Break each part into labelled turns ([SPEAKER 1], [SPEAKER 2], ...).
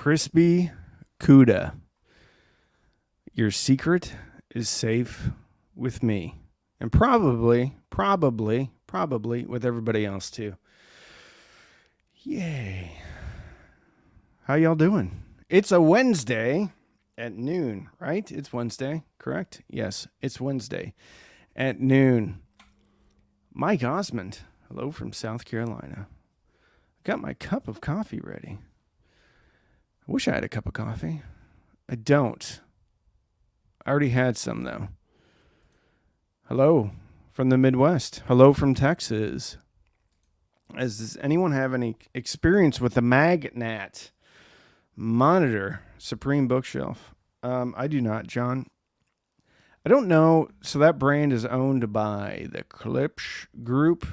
[SPEAKER 1] Crispy Cuda. Your secret is safe with me. And probably with everybody else too. Yay. How y'all doing? It's a Wednesday at noon, right? It's Wednesday, correct? Yes, it's Wednesday at noon. Mike Osmond, hello from South Carolina. Got my cup of coffee ready. I wish I had a cup of coffee. I don't. I already had some, though. Hello from the Midwest. Hello from Texas. Does anyone have any experience with the Magnat Monitor Supreme Bookshelf? I do not, John. I don't know. So that brand is owned by the Klipsch Group,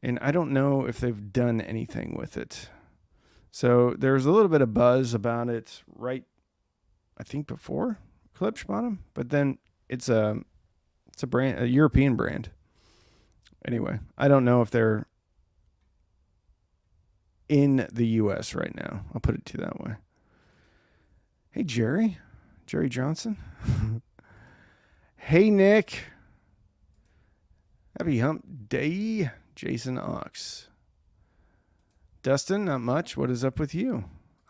[SPEAKER 1] and I don't know if they've done anything with it. So there's a little bit of buzz about it right, I think, before Klipsch bought them, but then it's a brand, a European brand. Anyway, I don't know if they're in the U.S. right now. I'll put it to you that way. Hey, Jerry Johnson. Hey, Nick. Happy hump day, Jason Ox. Dustin, not much. What is up with you?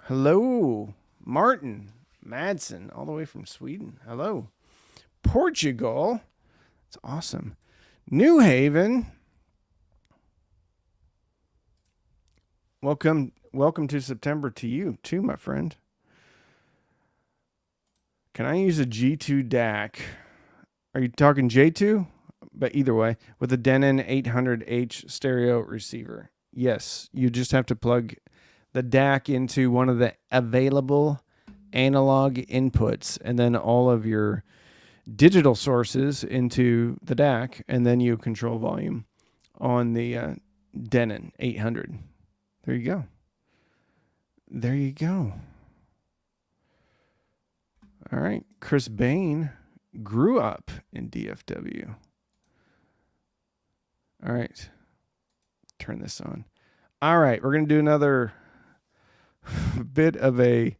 [SPEAKER 1] Hello, Martin Madsen, all the way from Sweden. Hello. Portugal. It's awesome. New Haven. Welcome to September to you, too, my friend. Can I use a G2 DAC? Are you talking J2? But either way, with a Denon 800H stereo receiver. Yes, you just have to plug the DAC into one of the available analog inputs and then all of your digital sources into the DAC, and then you control volume on the Denon 800. There you go. There you go. All right. Chris Bain grew up in DFW. All right. Turn this on. All right. We're going to do another bit of a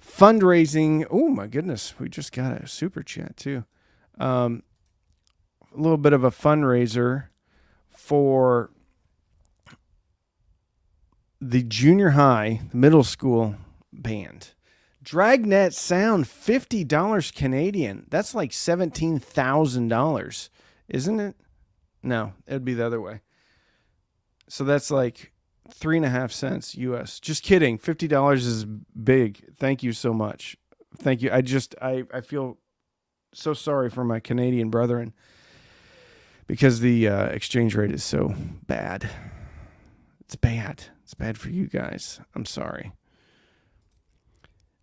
[SPEAKER 1] fundraising. Oh, my goodness. We just got a super chat, too. A little bit of a fundraiser for the junior high, middle school band. Dragnet Sound, $50 Canadian. That's like $17,000, isn't it? No, it'd be the other way. So that's like 3.5 cents US. Just kidding. $50 is big. Thank you so much. Thank you. I feel so sorry for my Canadian brethren because the exchange rate is so bad. It's bad. It's bad for you guys. I'm sorry.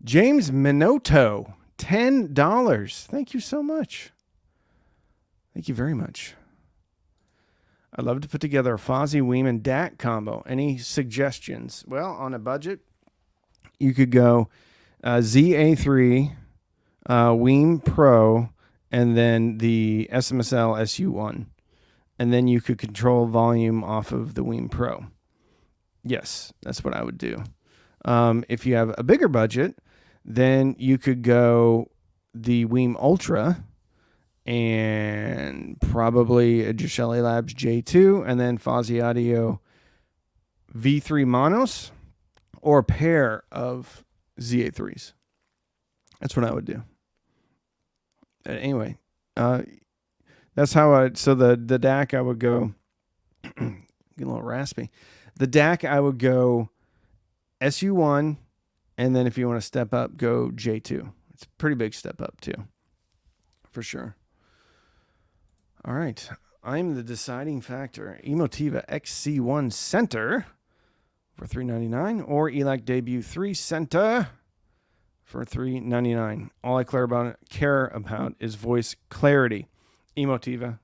[SPEAKER 1] James Minotto, $10. Thank you so much. Thank you very much. I'd love to put together a Fosi, Weem, and DAC combo. Any suggestions? Well, on a budget, you could go ZA3, Weem Pro, and then the SMSL SU1. And then you could control volume off of the Weem Pro. Yes, that's what I would do. If you have a bigger budget, then you could go the Weem Ultra and probably a Gisele Labs J2 and then Fosi Audio V3 monos or a pair of ZA3s. That's what I would do. Anyway, that's how so the DAC I would go, get a little raspy. The DAC I would go SU1, and then if you want to step up, go J2. It's a pretty big step up too, for sure. All right. I'm the deciding factor. Emotiva XC1 Center for $399 or ELAC Debut 3 Center for $399. All I care about is voice clarity. Emotiva.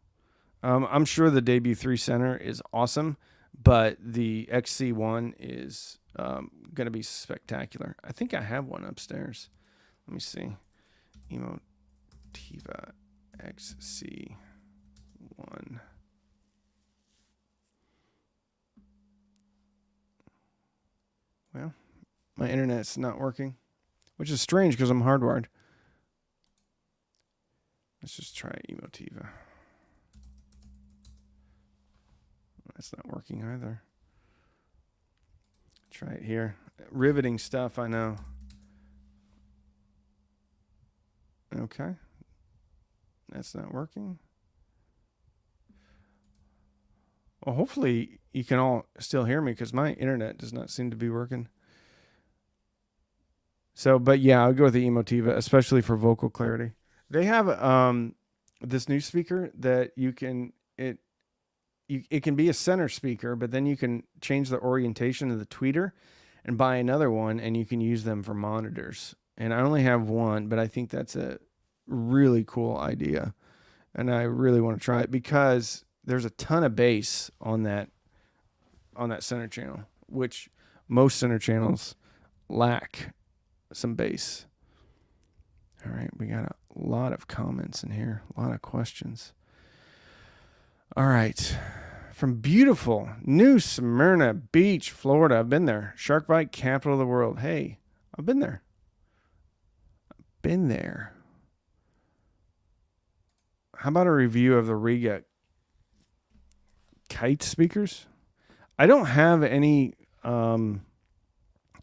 [SPEAKER 1] I'm sure the Debut 3 Center is awesome, but the XC1 is going to be spectacular. I think I have one upstairs. Let me see. Emotiva XC1. Well, My internet's not working, which is strange because I'm hardwired. Let's just try Emotiva. That's not working either. Try it here. Riveting stuff, I know. Okay. That's not working. Well, hopefully you can all still hear me because my internet does not seem to be working. So, but yeah, I'll go with the Emotiva, especially for vocal clarity. They have this new speaker that you can it can be a center speaker, but then you can change the orientation of the tweeter and buy another one, and you can use them for monitors. And I only have one, but I think that's a really cool idea, and I really want to try it because there's a ton of bass on that center channel, which most center channels lack some bass. All right, we got a lot of comments in here, a lot of questions. All right, from beautiful New Smyrna Beach, Florida. I've been there. Shark bite capital of the world. Hey, I've been there. How about a review of the Riga kite speakers? I don't have any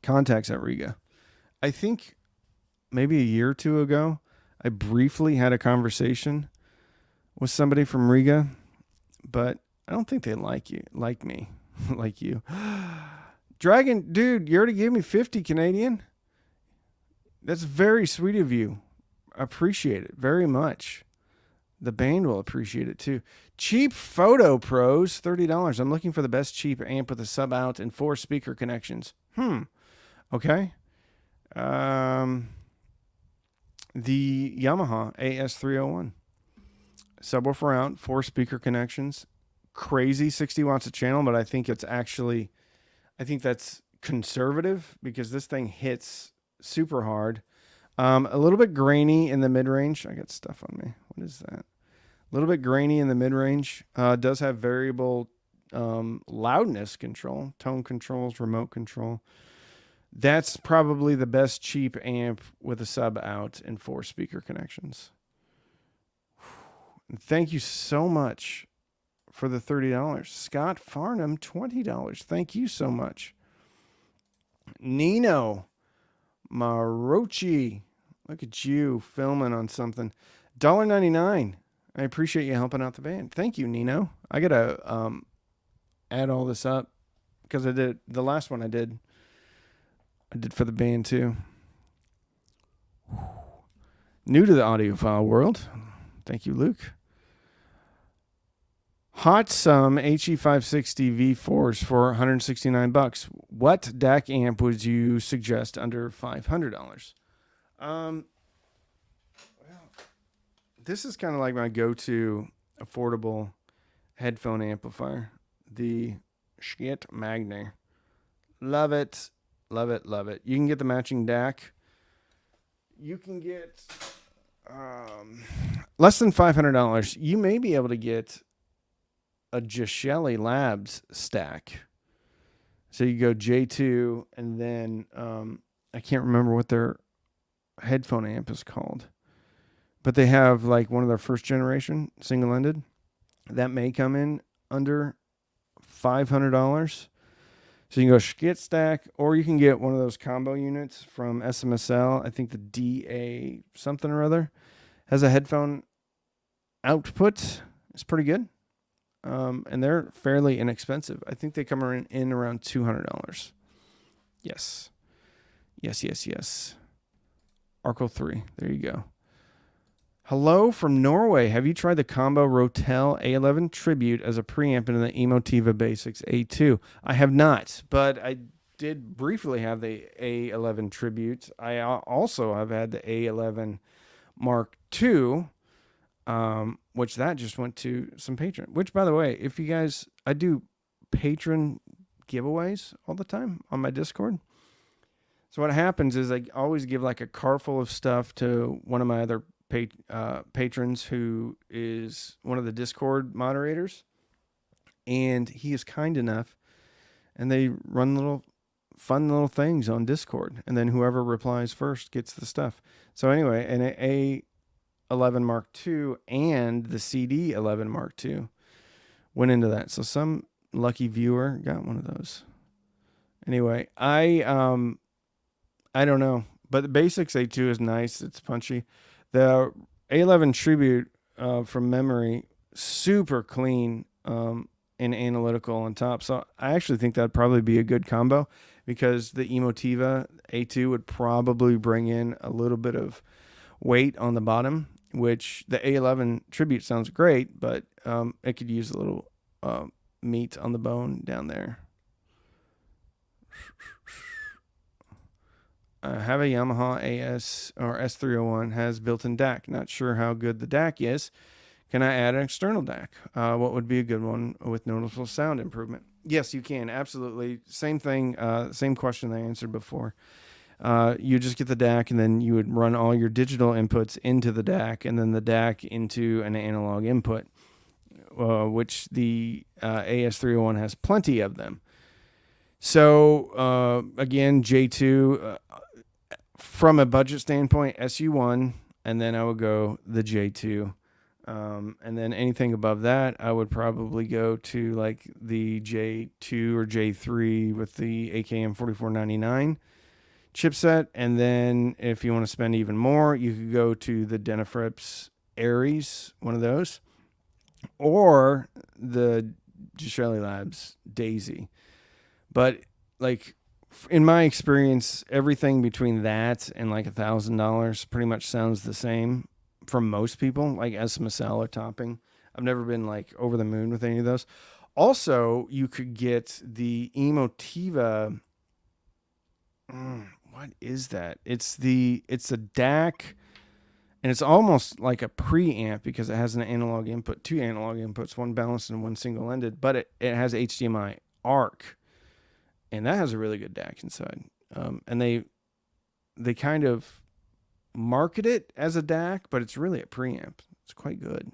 [SPEAKER 1] contacts at Riga. I think maybe a year or two ago, I briefly had a conversation with somebody from Riga, but I don't think they like me, like you. Dragon, dude, you already gave me 50 Canadian. That's very sweet of you. I appreciate it very much. The band will appreciate it too. Cheap Photo Pros, $30. I'm looking for the best cheap amp with a sub out and 4 speaker connections. Okay. The Yamaha AS301. Subwoofer out, 4 speaker connections. Crazy 60 watts a channel, but I think that's conservative because this thing hits super hard. A little bit grainy in the mid-range. I got stuff on me. What is that? A little bit grainy in the mid-range. Does have variable loudness control, tone controls, remote control. That's probably the best cheap amp with a sub out and 4 speaker connections. Thank you so much for the $30. Scott Farnham, $20. Thank you so much. Nino Marochi. Look at you filming on something. $1.99. I appreciate you helping out the band. Thank you, Nino. I got to add all this up because I did the last one I did for the band too. New to the audiophile world. Thank you, Luke. Hot Sum HE560 V4s for $169. What DAC amp would you suggest under $500? Well, this is kind of like my go-to affordable headphone amplifier, the Schmidt Magna. Love it, love it, love it. You can get the matching DAC. You can get less than $500. You may be able to get a Gishelli Labs stack. So you go J2 and then I can't remember what their headphone amp is called, but they have like one of their first generation single-ended that may come in under $500. So you can go Schmidt stack, or you can get one of those combo units from SMSL. I think the DA something or other has a headphone output. It's pretty good. And they're fairly inexpensive. I think they come in around $200. Yes. Arco 3. There you go. Hello from Norway. Have you tried the combo Rotel A11 Tribute as a preamp in the Emotiva Basics A2? I have not, but I did briefly have the A11 Tribute. I also have had the A11 Mark II, which that just went to some patron. Which, by the way, if you guys, I do patron giveaways all the time on my Discord. So what happens is I always give like a car full of stuff to one of my other patrons who is one of the Discord moderators, and he is kind enough, and they run little fun little things on Discord, and then whoever replies first gets the stuff. So anyway, an A11 Mark II and the CD 11 Mark II went into that. So some lucky viewer got one of those. Anyway, I don't know, but the Basics A2 is nice. It's punchy. The A11 Tribute from memory, super clean and analytical on top. So I actually think that'd probably be a good combo, because the Emotiva A2 would probably bring in a little bit of weight on the bottom, which the A11 Tribute sounds great, but it could use a little meat on the bone down there. I have a Yamaha AS or S301, has built-in DAC. Not sure how good the DAC is. Can I add an external DAC? What would be a good one with noticeable sound improvement? Yes, you can. Absolutely. Same thing. Same question I answered before. You just get the DAC, and then you would run all your digital inputs into the DAC, and then the DAC into an analog input, which the AS301 has plenty of them. So, again, J2, from a budget standpoint, SU1, and then I would go the J2. And then anything above that, I would probably go to like the J2 or J3 with the AKM 4499 chipset. And then if you want to spend even more, you could go to the Denafrips Aries, one of those, or the Gishelli Labs Daisy. But like, in my experience, everything between that and like $1,000 pretty much sounds the same from most people, like as masala topping. I've never been like over the moon with any of those. Also, you could get the Emotiva. What is that? It's a DAC, and it's almost like a preamp because it has an analog input, two analog inputs, one balanced and one single ended, but it has HDMI ARC, and that has a really good DAC inside. And they kind of market it as a DAC, but it's really a preamp. It's quite good.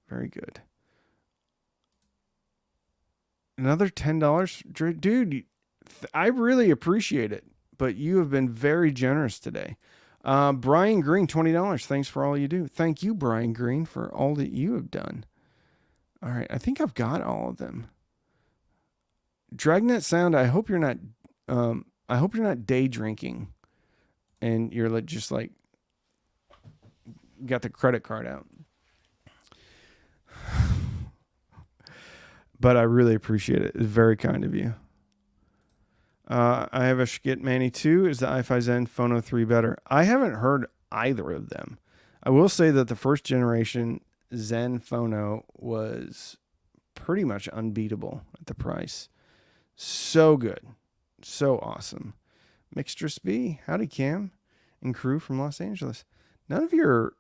[SPEAKER 1] Very good. Another $10. Dude, I really appreciate it, but you have been very generous today. Brian Green, $20. Thanks for all you do. Thank you, Brian Green, for all that you have done. All right, I think I've got all of them. Dragnet Sound, I hope you're not day drinking and you're like just like got the credit card out. But I really appreciate it. It's very kind of you. I have a Shkit Manny 2. Is the iFi Zen Phono 3 better? I haven't heard either of them. I will say that the first generation Zen Phono was pretty much unbeatable at the price. So good. So awesome. Mixtress B. Howdy, Cam and crew from Los Angeles. None of your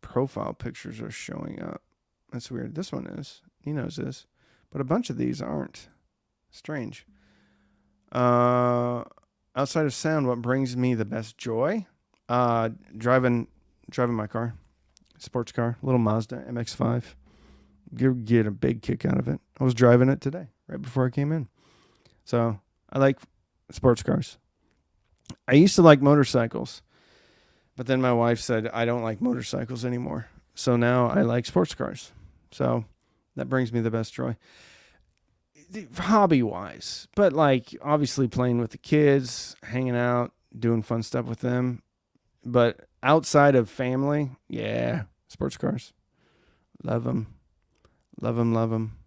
[SPEAKER 1] profile pictures are showing up. That's weird. This one is. Nino's is. But a bunch of these aren't. Strange. Outside of sound, what brings me the best joy? Driving my car. Sports car. Little Mazda MX-5. Get a big kick out of it. I was driving it today, right before I came in. So I like sports cars. I used to like motorcycles, but then my wife said I don't like motorcycles anymore. So now I like sports cars. So that brings me the best joy. Hobby-wise, but like obviously playing with the kids, hanging out, doing fun stuff with them. But outside of family, yeah, sports cars. Love them. Love them, love them.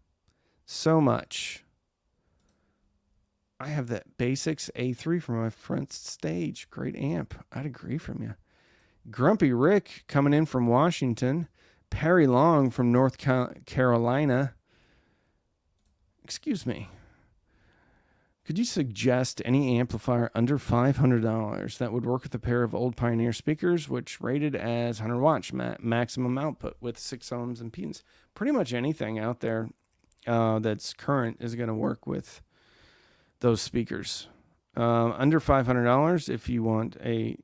[SPEAKER 1] So much. I have that Basics A3 from my front stage. Great amp. I'd agree from you. Grumpy Rick coming in from Washington. Perry Long from North Carolina. Excuse me. Could you suggest any amplifier under $500 that would work with a pair of old Pioneer speakers, which rated as 100 watts maximum output with 6 ohms impedance? Pretty much anything out there that's current is going to work with those speakers. Under $500, if you want a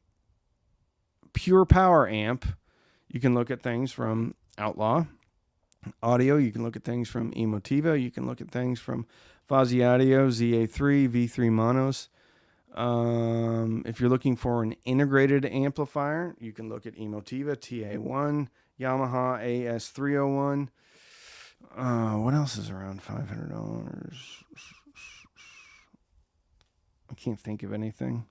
[SPEAKER 1] pure power amp, you can look at things from Outlaw Audio. You can look at things from Emotiva. You can look at things from Fosi Audio ZA3 V3 monos. If you're looking for an integrated amplifier, you can look at Emotiva TA1, Yamaha AS301. What else is around $500? I can't think of anything.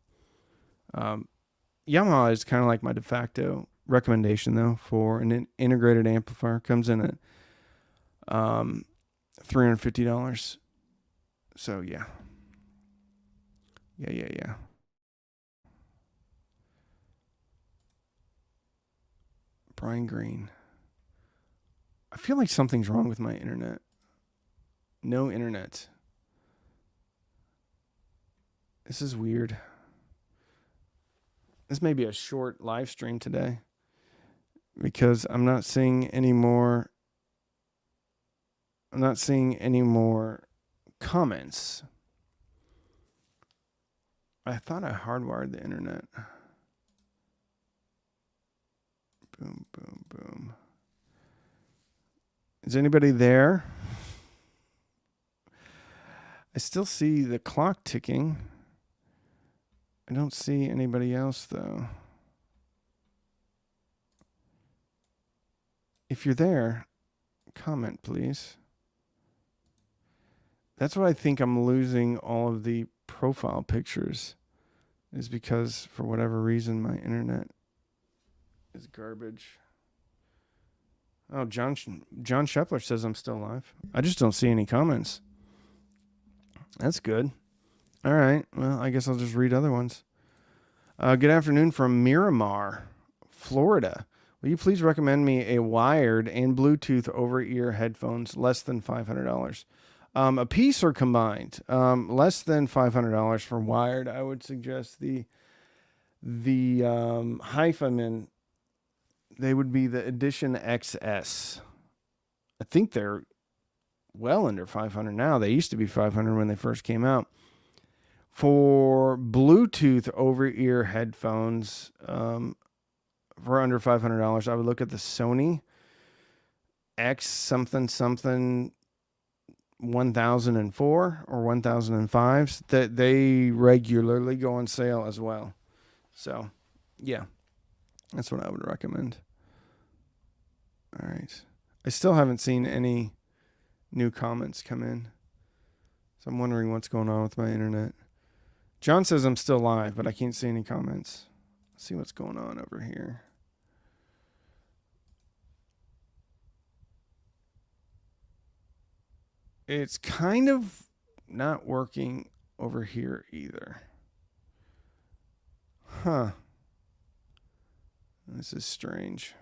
[SPEAKER 1] Yamaha is kind of like my de facto recommendation, though, for an integrated amplifier. Comes in at $350. So, yeah. Yeah. Brian Green. I feel like something's wrong with my internet. No internet. This is weird. This may be a short live stream today because I'm not seeing any more. I'm not seeing any more comments. I thought I hardwired the internet. Boom, boom, boom. Is anybody there? I still see the clock ticking. I don't see anybody else, though. If you're there, comment, please. That's why I think I'm losing all of the profile pictures, is because for whatever reason my internet is garbage. Oh, John Shepler says I'm still live. I just don't see any comments. That's good. All right. Well, I guess I'll just read other ones. Good afternoon from Miramar, Florida. Will you please recommend me a wired and Bluetooth over-ear headphones less than $500? A piece or combined? Less than $500 for wired. I would suggest the Hyphaman. They would be the Edition XS. I think they're well under 500 now. They used to be 500 when they first came out. For Bluetooth over-ear headphones, for under $500, I would look at the Sony X something 1004 or 1005s that they regularly go on sale as well. So, yeah, that's what I would recommend. All right. I still haven't seen any new comments come in, so I'm wondering what's going on with my internet. John says I'm still live, but I can't see any comments. Let's see what's going on over here. It's kind of not working over here either. Huh. This is strange.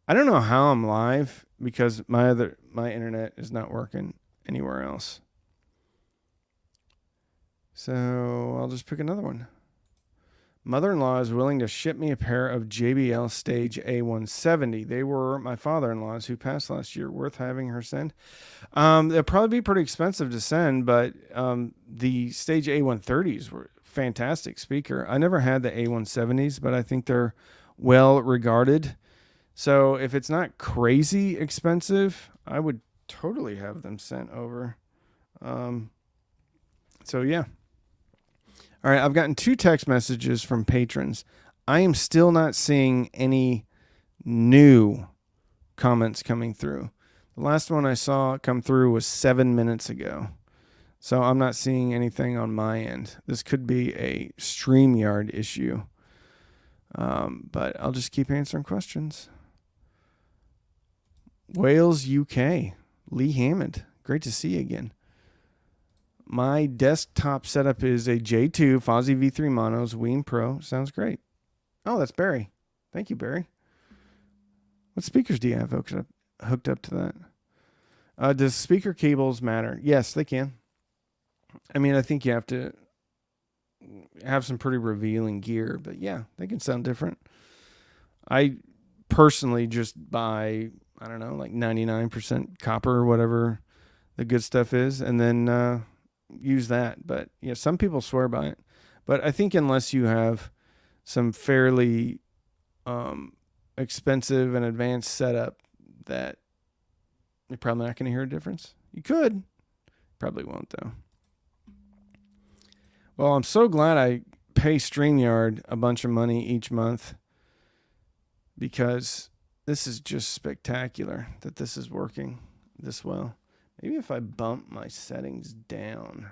[SPEAKER 1] I don't know how I'm live because my internet is not working anywhere else. So I'll just pick another one. Mother-in-law is willing to ship me a pair of JBL Stage A170. They were my father-in-law's who passed last year. Worth having her send. They'll probably be pretty expensive to send, but the Stage A130s were fantastic speaker. I never had the A170s, but I think they're well regarded. So if it's not crazy expensive, I would totally have them sent over. So yeah. All right, I've gotten 2 text messages from patrons. I am still not seeing any new comments coming through. The last one I saw come through was 7 minutes ago. So I'm not seeing anything on my end. This could be a StreamYard issue. But I'll just keep answering questions. Wales, UK. Lee Hammond. Great to see you again. My desktop setup is a J2 Fosi V3 Monos Ween Pro. Sounds great. Oh, that's Barry. Thank you, Barry. What speakers do you have hooked up to that? Does speaker cables matter? Yes, they can. I mean, I think you have to have some pretty revealing gear, but yeah, they can sound different. I personally just buy, I don't know, like 99% copper or whatever the good stuff is, and then use that. But yeah, some people swear by it. But I think unless you have some fairly expensive and advanced setup, that you're probably not going to hear a difference. You could. Probably won't, though. Well, I'm so glad I pay StreamYard a bunch of money each month, because this is just spectacular that this is working this well. Maybe if I bump my settings down.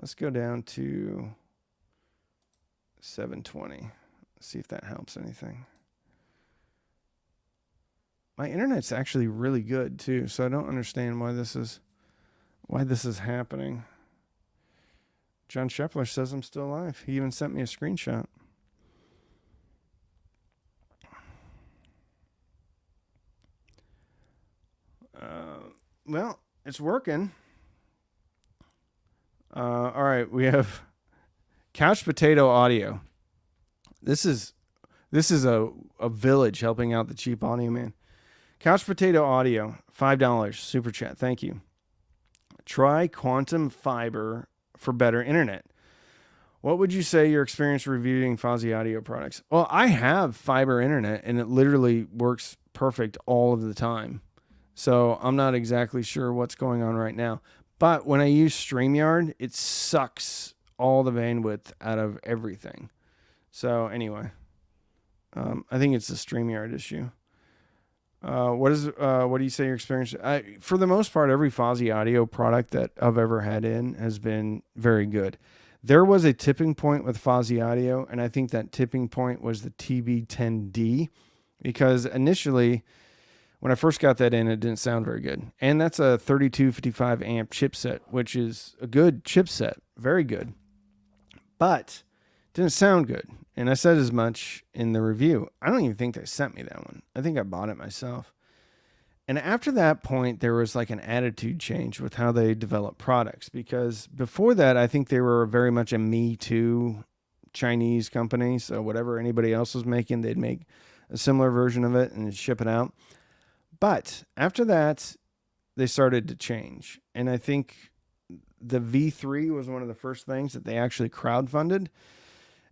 [SPEAKER 1] Let's go down to 720. See if that helps anything. My internet's actually really good too, so I don't understand why this is happening. John Shepler says I'm still alive. He even sent me a screenshot. Well, it's working. All right, we have Couch Potato Audio. This is a village helping out the cheap audio man. Couch Potato Audio, $5 super chat. Thank you. Try quantum fiber for better internet. What would you say your experience reviewing Fosi audio products? Well, I have fiber internet and it literally works perfect all of the time. So I'm not exactly sure what's going on right now. But when I use StreamYard, it sucks all the bandwidth out of everything. So anyway, I think it's a StreamYard issue. What do you say your experience? For the most part, every Fosi audio product that I've ever had in has been very good. There was a tipping point with Fosi audio, and I think that tipping point was the TB10D, because initially, when I first got that in, it didn't sound very good. And that's a 3255 amp chipset, which is a good chipset, very good. But it didn't sound good. And I said as much in the review. I don't even think they sent me that one. I think I bought it myself. And after that point, there was like an attitude change with how they develop products. Because before that, I think they were very much a Me Too Chinese company. So whatever anybody else was making, they'd make a similar version of it and ship it out. But after that, they started to change. And I think the V3 was one of the first things that they actually crowdfunded.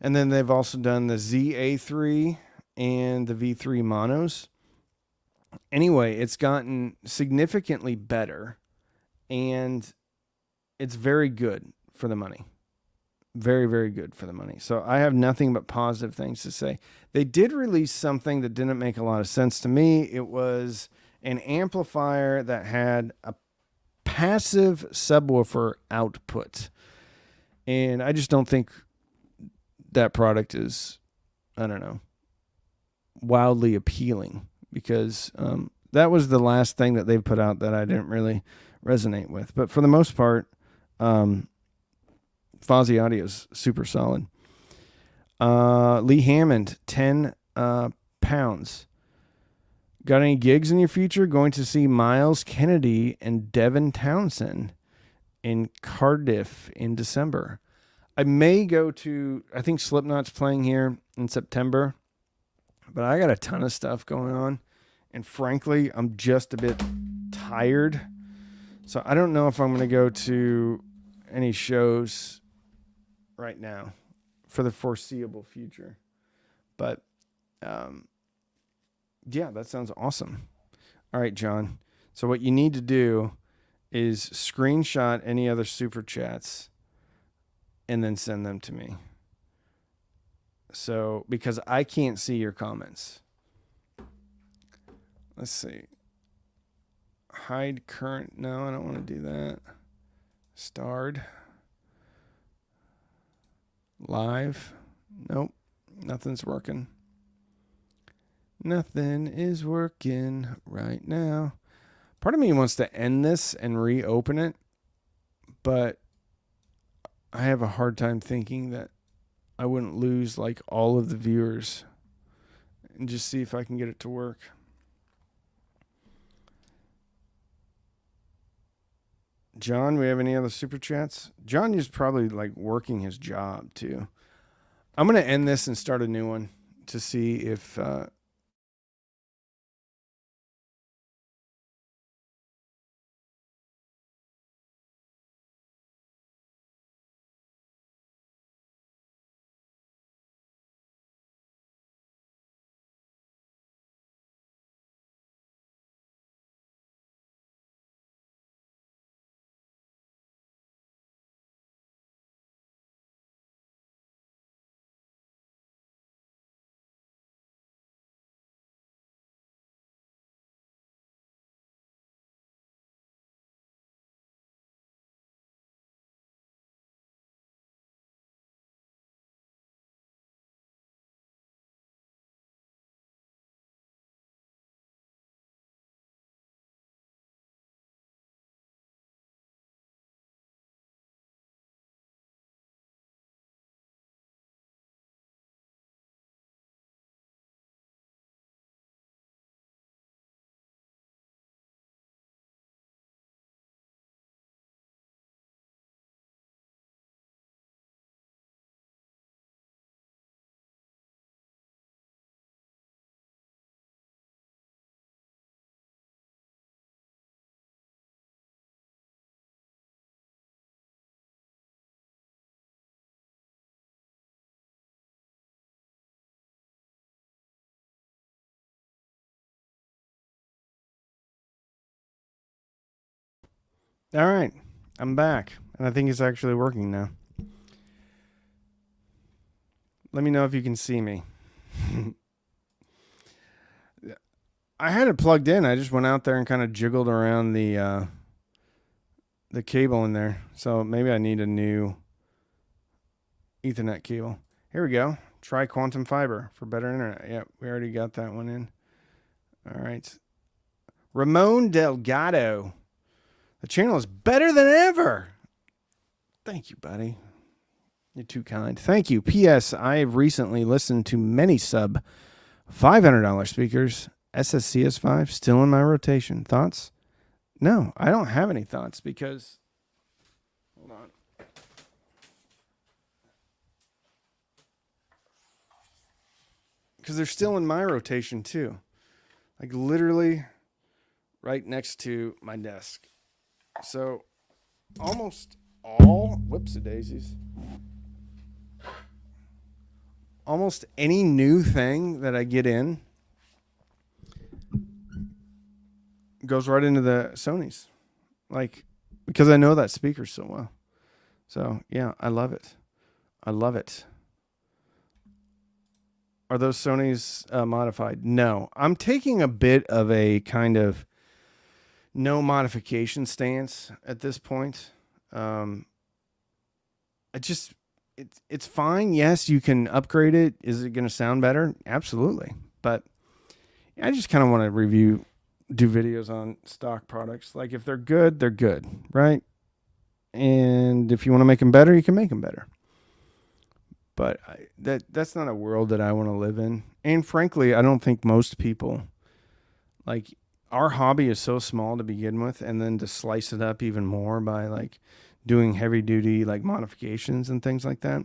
[SPEAKER 1] And then they've also done the ZA3 and the V3 monos. Anyway, it's gotten significantly better. And it's very good for the money. Very, very good for the money. So I have nothing but positive things to say. They did release something that didn't make a lot of sense to me. It was an amplifier that had a passive subwoofer output. And I just don't think that product is, I don't know, wildly appealing, because that was the last thing that they've put out that I didn't really resonate with. But for the most part, Fosi audio is super solid. Lee Hammond, 10 pounds. Got any gigs in your future? Going to see Miles Kennedy and Devin Townsend in Cardiff in December. I may go to, I think Slipknot's playing here in September, but I got a ton of stuff going on. And frankly, I'm just a bit tired. So I don't know if I'm going to go to any shows right now for the foreseeable future. But yeah, that sounds awesome. All right, John. So what you need to do is screenshot any other super chats and then send them to me. So, because I can't see your comments. Let's see. Hide current. No, I don't want to do that. Starred. Live. Nope. Nothing's working. Nothing is working right now. Part of me wants to end this and reopen it, but I have a hard time thinking that I wouldn't lose like all of the viewers, and just see if I can get it to work. John, we have any other super chats? John is probably like working his job too. I'm going to end this and start a new one to see if All right. I'm back. And I think it's actually working now. Let me know if you can see me. I had it plugged in. I just went out there and kind of jiggled around the cable in there. So maybe I need a new Ethernet cable. Here we go. Try quantum fiber for better internet. Yep, we already got that one in. All right. Ramon Delgado. The channel is better than ever. Thank you, buddy. You're too kind. Thank you. P.S. I have recently listened to many sub $500 speakers. SSCS5 still in my rotation. Thoughts? No, I don't have any thoughts because... Hold on. Because they're still in my rotation too. Like literally right next to my desk. So almost all... Whoops-a-daisies. Almost any new thing that I get in goes right into the Sonys. Like, because I know that speaker so well. So, yeah, I love it. I love it. Are those Sonys modified? No. I'm taking a bit of a kind of no modification stance at this point. It's fine. Yes, you can upgrade it. Is it going to sound better? Absolutely. But I just kind of want to do videos on stock products. Like if they're good, right? And if you want to make them better, you can make them better. But that's not a world that I want to live in. And frankly, I don't think most people, like our hobby is so small to begin with, and then to slice it up even more by like doing heavy duty like modifications and things like that.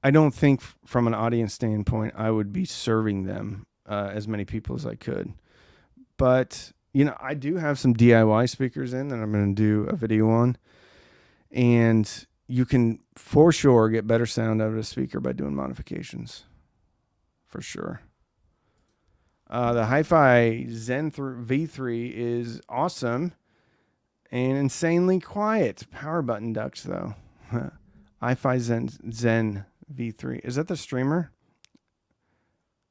[SPEAKER 1] I don't think from an audience standpoint, I would be serving them as many people as I could. But, you know, I do have some DIY speakers in that I'm going to do a video on. And you can for sure get better sound out of a speaker by doing modifications. For sure. The Hi-Fi Zen V3 is awesome and insanely quiet. Power button ducts, though. Hi-Fi Zen V3. Is that the streamer?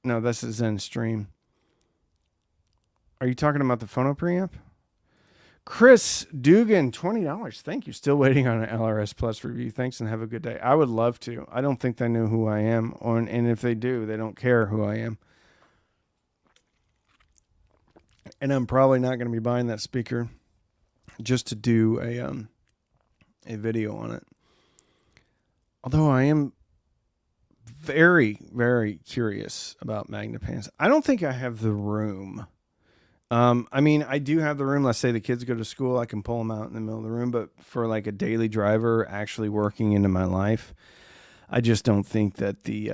[SPEAKER 1] No, that's the Zen Stream. Are you talking about the phono preamp? Chris Dugan, $20. Thank you. Still waiting on an LRS Plus review. Thanks and have a good day. I would love to. I don't think they know who I am, and if they do, they don't care who I am. And I'm probably not going to be buying that speaker just to do a video on it. Although I am very, very curious about Magnepans. I don't think I have the room. I mean, I do have the room. Let's say the kids go to school, I can pull them out in the middle of the room. But for like a daily driver actually working into my life, I just don't think that the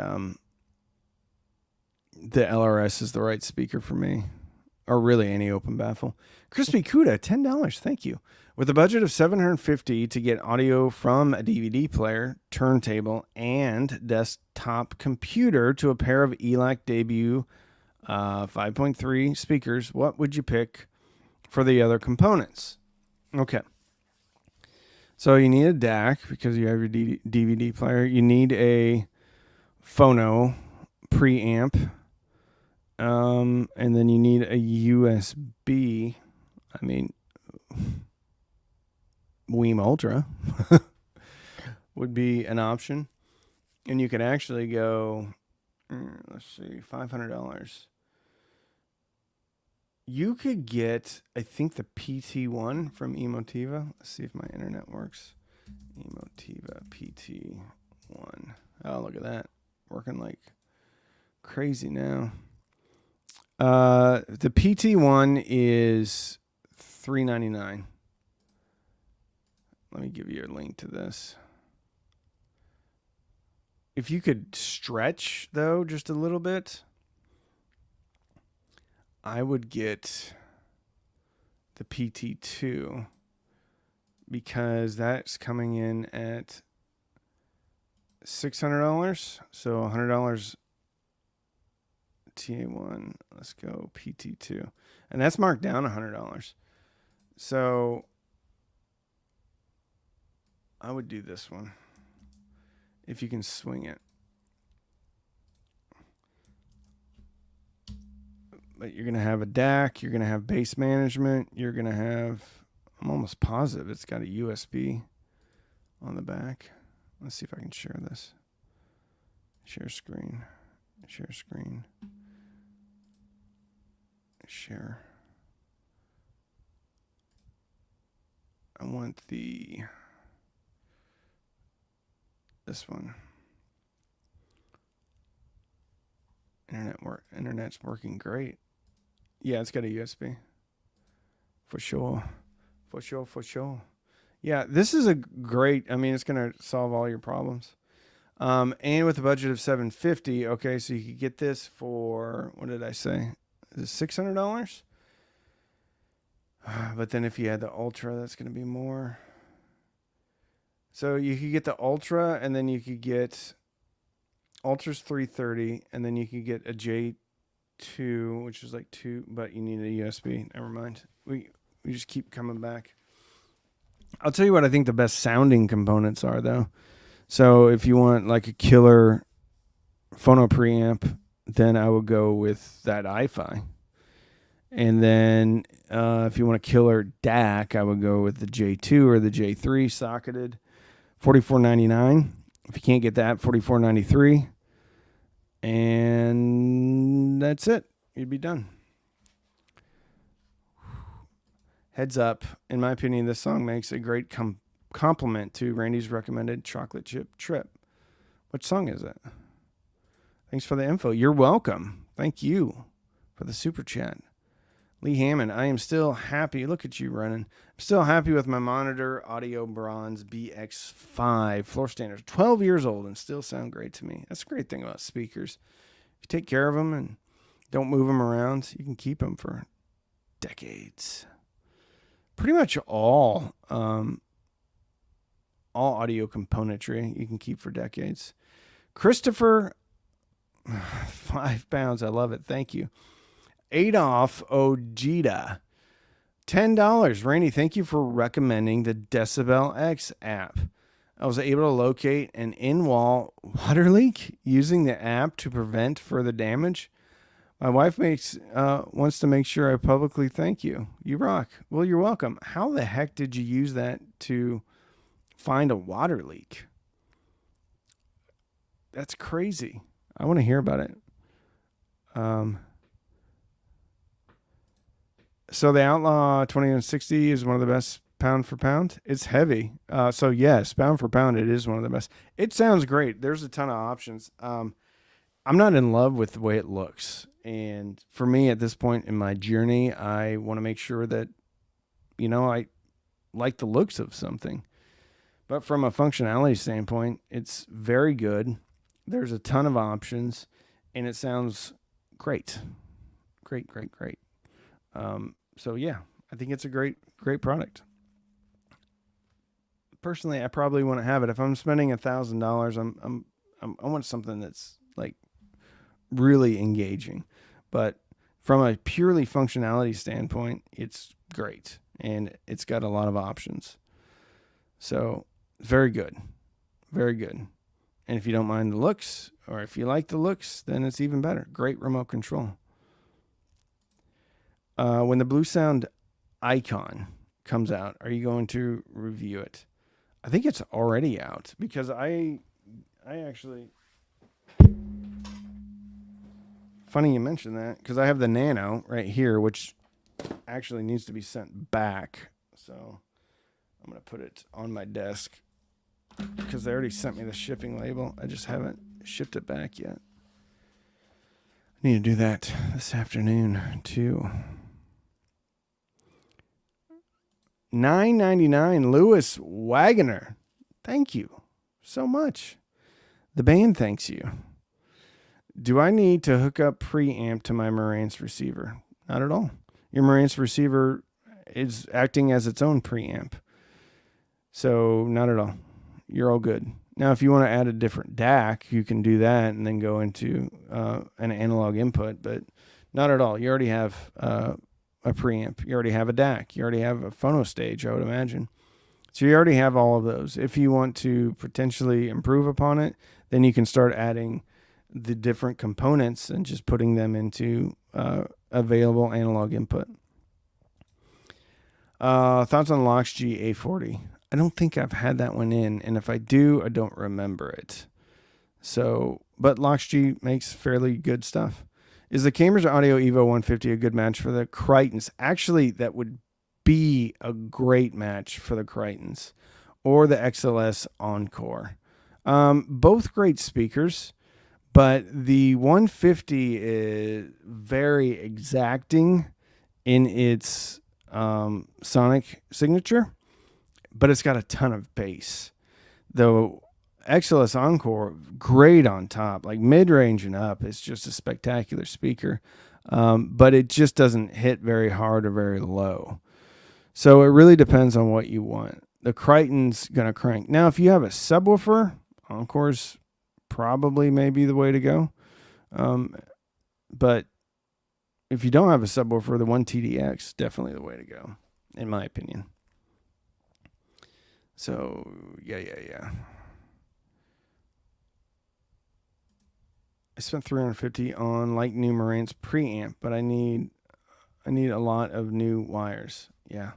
[SPEAKER 1] LRS is the right speaker for me, or really any open baffle. Crispy Cuda, $10. Thank you. With a budget of $750 to get audio from a DVD player, turntable, and desktop computer to a pair of ELAC debut 5.3 speakers, what would you pick for the other components? Okay. So you need a DAC because you have your DVD player. You need a phono preamp. And then you need a USB. I mean, Weem Ultra would be an option. And you could actually go, let's see, $500. You could get, I think, the PT1 from Emotiva. Let's see if my internet works. Emotiva PT1. Oh, look at that. Working like crazy now. The PT1 is $399. Let me give you a link to this. If you could stretch, though, just a little bit, I would get the PT2 because that's coming in at $600. So $100 TA1. Let's go PT2. And that's marked down $100. So I would do this one if you can swing it. But you're going to have a DAC. You're going to have bass management. You're going to have, I'm almost positive it's got a USB on the back. Let's see if I can share this. Share screen. Share screen. Share. I want this one. Internet's working great. Yeah, it's got a USB. For sure. For sure, for sure. Yeah, this is a great, I mean, it's going to solve all your problems. And with a budget of $750, okay, so you could get this for, what did I say? Is it $600? But then if you had the Ultra, that's going to be more. So you could get the Ultra, and then you could get Ultra's $330, and then you could get a J2, which is like 2, but you need a USB. Never mind. We just keep coming back. I'll tell you what I think the best sounding components are, though. So if you want like a killer phono preamp, then I would go with that iFi. And then if you want a killer DAC, I would go with the J2 or the J3 socketed, $44.99. If you can't get that, $44.93. And that's it. You'd be done. Heads up, in my opinion, this song makes a great complement to Randy's recommended chocolate chip trip. What song is it? Thanks for the info. You're welcome. Thank you for the super chat. Lee Hammond, I am still happy. Look at you running. I'm still happy with my monitor Audio Bronze BX5 floor standards. 12 years old and still sound great to me. That's a great thing about speakers. If you take care of them and don't move them around, you can keep them for decades. Pretty much all audio componentry you can keep for decades. Christopher, 5 pounds. I love it. Thank you. Adolf Ojeda, $10. Randy, thank you for recommending the Decibel X app. I was able to locate an in-wall water leak using the app to prevent further damage. My wife wants to make sure I publicly thank you. You rock. Well, you're welcome. How the heck did you use that to find a water leak? That's crazy. I want to hear about it. So the Outlaw 2160 is one of the best pound for pound. It's heavy. So yes, pound for pound, it is one of the best. It sounds great. There's a ton of options. I'm not in love with the way it looks. And for me at this point in my journey, I want to make sure that, I like the looks of something. But from a functionality standpoint, it's very good. There's a ton of options and it sounds great. Great. So yeah, I think it's a great product. Personally, I probably want to have it. If I'm spending $1,000, I want something that's like really engaging. But from a purely functionality standpoint, it's great and it's got a lot of options. So very good. And if you don't mind the looks, or if you like the looks, then it's even better. Great remote control. When the Blue Sound Icon comes out, are you going to review it? I think it's already out because I actually, funny you mentioned that because I have the Nano right here, which actually needs to be sent back. So I'm going to put it on my desk because they already sent me the shipping label. I just haven't shipped it back yet. I need to do that this afternoon too. $9.99, Lewis Wagoner. Thank you so much. The band thanks you. Do I need to hook up preamp to my Marantz receiver? Not at all. Your Marantz receiver is acting as its own preamp. So not at all. You're all good. Now, if you want to add a different DAC, you can do that and then go into an analog input, but not at all. You already have a preamp. You already have a DAC. You already have a phono stage, I would imagine. So you already have all of those. If you want to potentially improve upon it, then you can start adding the different components and just putting them into available analog input. Thoughts on Loxg A40? I don't think I've had that one in, and if I do, I don't remember it. So, but Loxg makes fairly good stuff. Is the Cambridge Audio Evo 150 a good match for the Crichtons? Actually, that would be a great match for the Crichtons or the XLS Encore. Both great speakers, but the 150 is very exacting in its sonic signature, but it's got a ton of bass. Though XLS Encore, great on top, like mid-range and up. It's just a spectacular speaker, but it just doesn't hit very hard or very low. So it really depends on what you want. The Crichton's going to crank. Now, if you have a subwoofer, Encore's probably maybe the way to go. But if you don't have a subwoofer, the 1TDX, definitely the way to go, in my opinion. So, yeah. I spent $350 on like new Marantz preamp, but I need a lot of new wires. Yeah.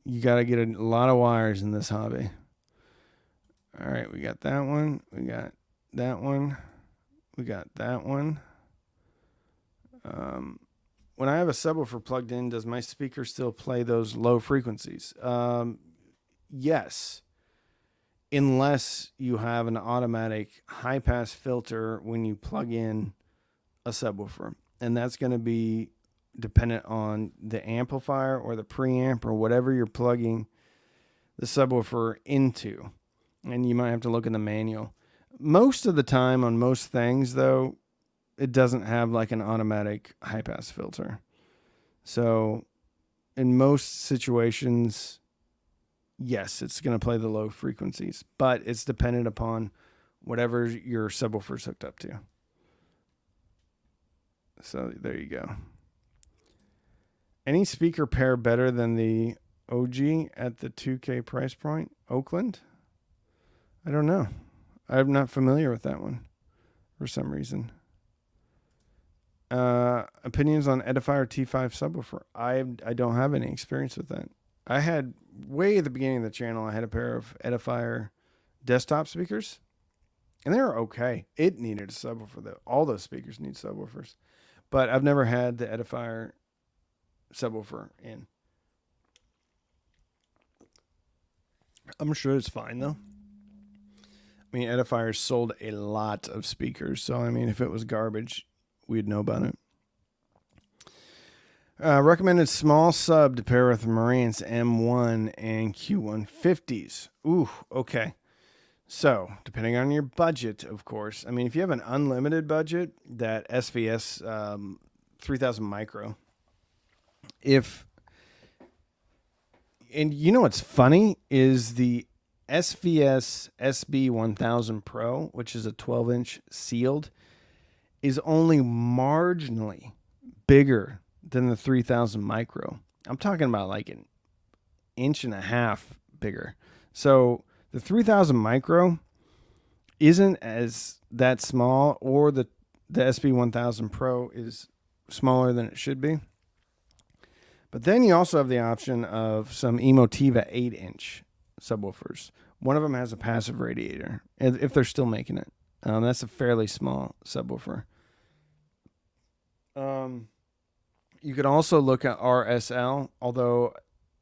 [SPEAKER 1] You got to get a lot of wires in this hobby. All right, we got that one. We got that one. We got that one. When I have a subwoofer plugged in, does my speaker still play those low frequencies? Yes. Unless you have an automatic high-pass filter when you plug in a subwoofer. And that's going to be dependent on the amplifier or the preamp or whatever you're plugging the subwoofer into. And you might have to look in the manual. Most of the time on most things, though, it doesn't have like an automatic high-pass filter. So in most situations, yes, it's going to play the low frequencies, but it's dependent upon whatever your subwoofer's hooked up to. So there you go. Any speaker pair better than the OG at the $2K price point? Oakland? I don't know. I'm not familiar with that one for some reason. Opinions on Edifier T5 subwoofer. I don't have any experience with that. I had, way at the beginning of the channel, I had a pair of Edifier desktop speakers, and they were okay. It needed a subwoofer, though. All those speakers need subwoofers. But I've never had the Edifier subwoofer in. I'm sure it's fine, though. I mean, Edifier sold a lot of speakers, so, I mean, if it was garbage, we'd know about it. Recommended small sub to pair with Marantz M1 and Q150s. Ooh, okay. So, depending on your budget, of course. I mean, if you have an unlimited budget, that SVS 3000 micro. And you know what's funny is the SVS SB 1000 Pro, which is a 12-inch sealed, is only marginally bigger than the 3000 micro. I'm talking about like an inch and a half bigger. So the 3000 micro isn't as that small, or the SB 1000 Pro is smaller than it should be. But then you also have the option of some Emotiva 8-inch subwoofers. One of them has a passive radiator, if they're still making it. That's a fairly small subwoofer. You could also look at RSL, although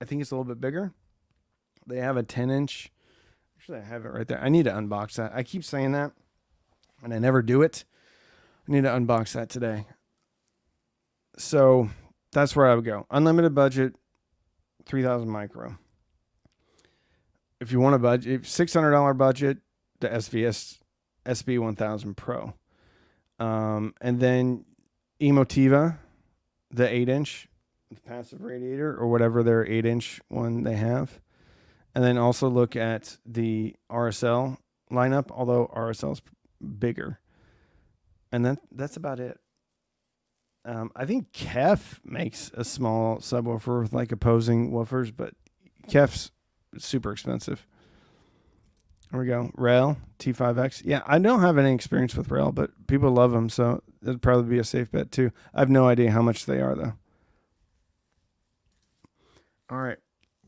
[SPEAKER 1] I think it's a little bit bigger. They have a 10-inch. Actually, I have it right there. I need to unbox that. I keep saying that, and I never do it. I need to unbox that today. So that's where I would go. Unlimited budget, 3000 micro. If you want a budget, $600 budget, the SVS SB 1000 Pro. And then Emotiva, the 8-inch passive radiator, or whatever their 8-inch one they have. And then also look at the RSL lineup, although RSL is bigger. And that's about it. I think Kef makes a small subwoofer with like opposing woofers, but Kef's super expensive. There we go. Rail T5X. Yeah, I don't have any experience with Rail, but people love them, so it'd probably be a safe bet too. I have no idea how much they are though. All right.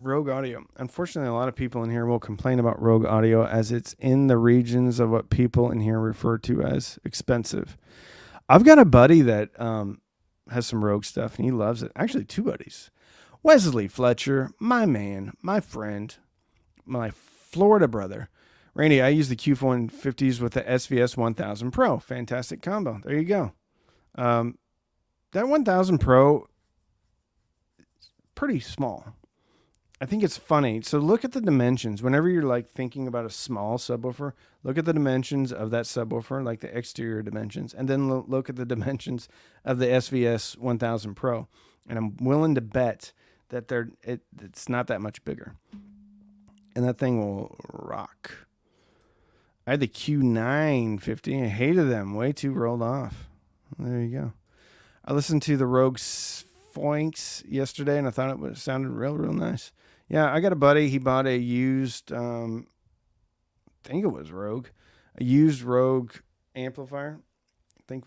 [SPEAKER 1] Rogue Audio. Unfortunately, a lot of people in here will complain about Rogue Audio as it's in the regions of what people in here refer to as expensive. I've got a buddy that has some Rogue stuff, and he loves it. Actually, two buddies. Wesley Fletcher, my man, my friend, my Florida brother. Randy, I use the Q450s with the SVS 1000 Pro. Fantastic combo. There you go. That 1000 Pro is pretty small. I think it's funny. So look at the dimensions. Whenever you're like thinking about a small subwoofer, look at the dimensions of that subwoofer, like the exterior dimensions, and then look at the dimensions of the SVS 1000 Pro. And I'm willing to bet that it's not that much bigger. And that thing will rock. I had the Q950. I hated them. Way too rolled off. There you go. I listened to the Rogue Foinks yesterday, and I thought it sounded real nice. Yeah, I got a buddy. He bought a used, I think it was Rogue, a used Rogue amplifier. I think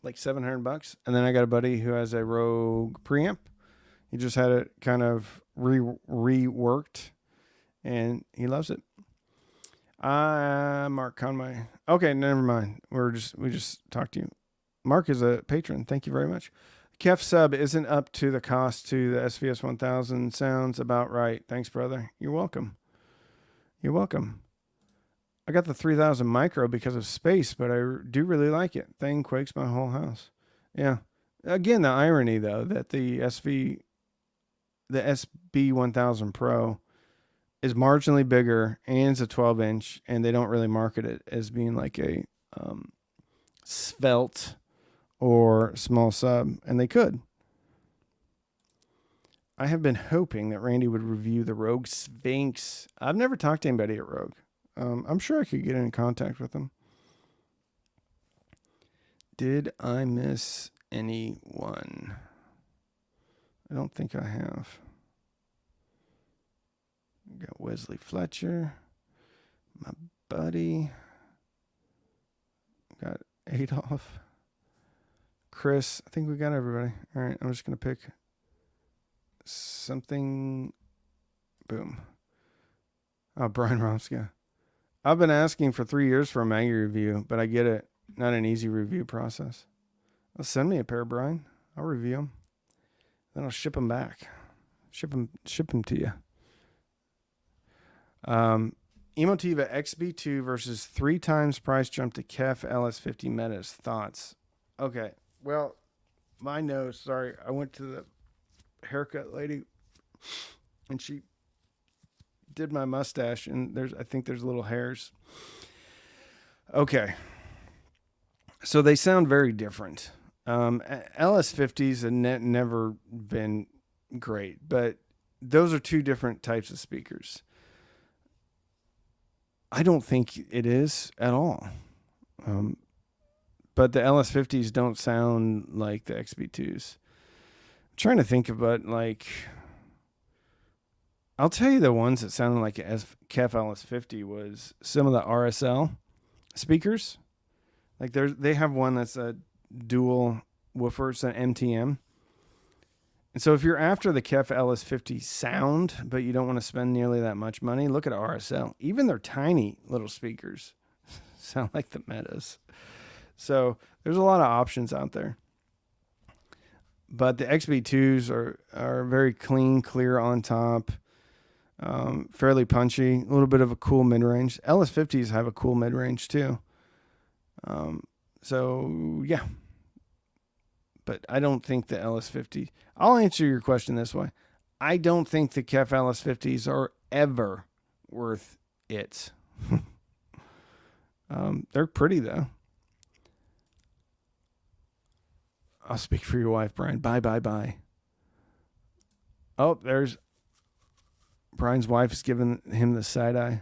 [SPEAKER 1] like $700. And then I got a buddy who has a Rogue preamp. He just had it kind of reworked, and he loves it. Mark Conway. Okay, never mind. We just talked to you. Mark is a patron. Thank you very much. Kef sub isn't up to the cost to the SVS 1000. Sounds about right. Thanks, brother. You're welcome. You're welcome. I got the 3000 micro because of space, but I do really like it. Thing quakes my whole house. Yeah. Again, the irony though that the SB 1000 Pro is marginally bigger and it's a 12-inch, and they don't really market it as being like a svelte or small sub, and they could. I have been hoping that Randy would review the Rogue Sphinx. I've never talked to anybody at Rogue. I'm sure I could get in contact with them. Did I miss anyone? I don't think I have. We got Wesley Fletcher, my buddy. Got Adolf. Chris, I think we got everybody. All right, I'm just going to pick something. Boom. Oh, Brian Romska. I've been asking for 3 years for a Maggie review, but I get it. Not an easy review process. Well, send me a pair, Brian. I'll review them. Then I'll ship them back. Ship them to you. Emotiva XB2 versus 3 times price jump to Kef LS50 Metas. Thoughts? Okay. Well, my nose, sorry. I went to the haircut lady and she did my mustache, and I think there's little hairs. Okay. So they sound very different. LS50s have never been great, but those are 2 different types of speakers. I don't think it is at all. But the LS50s don't sound like the XB2s. I'm trying to think about, like, I'll tell you the ones that sounded like a Kef LS50 was some of the RSL speakers. Like they have one that's a dual woofer, it's an MTM. And so if you're after the Kef LS50 sound, but you don't want to spend nearly that much money, look at RSL. Even their tiny little speakers sound like the Metas. So there's a lot of options out there. But the XB2s are very clean, clear on top, fairly punchy, a little bit of a cool mid-range. LS50s have a cool mid-range too. So, yeah. But I don't think the LS50... I'll answer your question this way. I don't think the Kef LS50s are ever worth it. They're pretty, though. I'll speak for your wife, Brian. Bye. Oh, there's... Brian's wife is giving him the side eye.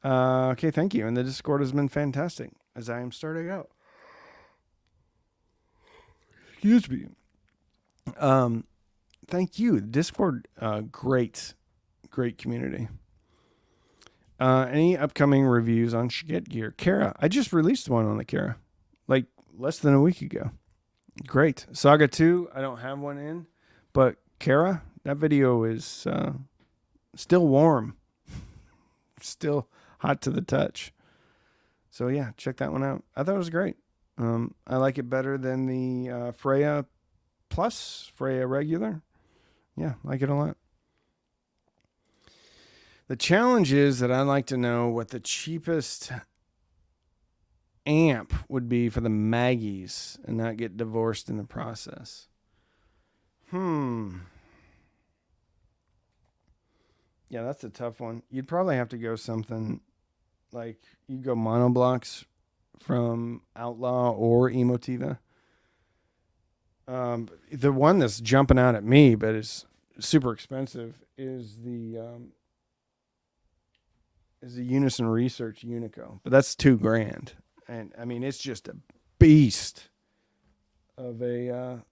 [SPEAKER 1] Okay, thank you. And the Discord has been fantastic as I am starting out. Excuse me. Thank you. Discord, great community. Any upcoming reviews on Shget gear? Kara, I just released one on the Kara, like less than a week ago. Great. Saga 2, I don't have one in, but Kara, that video is still warm, still hot to the touch. So yeah, check that one out. I thought it was great. I like it better than the Freya Plus, Freya Regular. Yeah, like it a lot. The challenge is that I'd like to know what the cheapest amp would be for the Maggies and not get divorced in the process. Yeah, that's a tough one. You'd probably have to go something like you go monoblocks from Outlaw or Emotiva. The one that's jumping out at me, but it's super expensive, is the Unison Research Unico, but that's $2,000, and I mean it's just a beast of an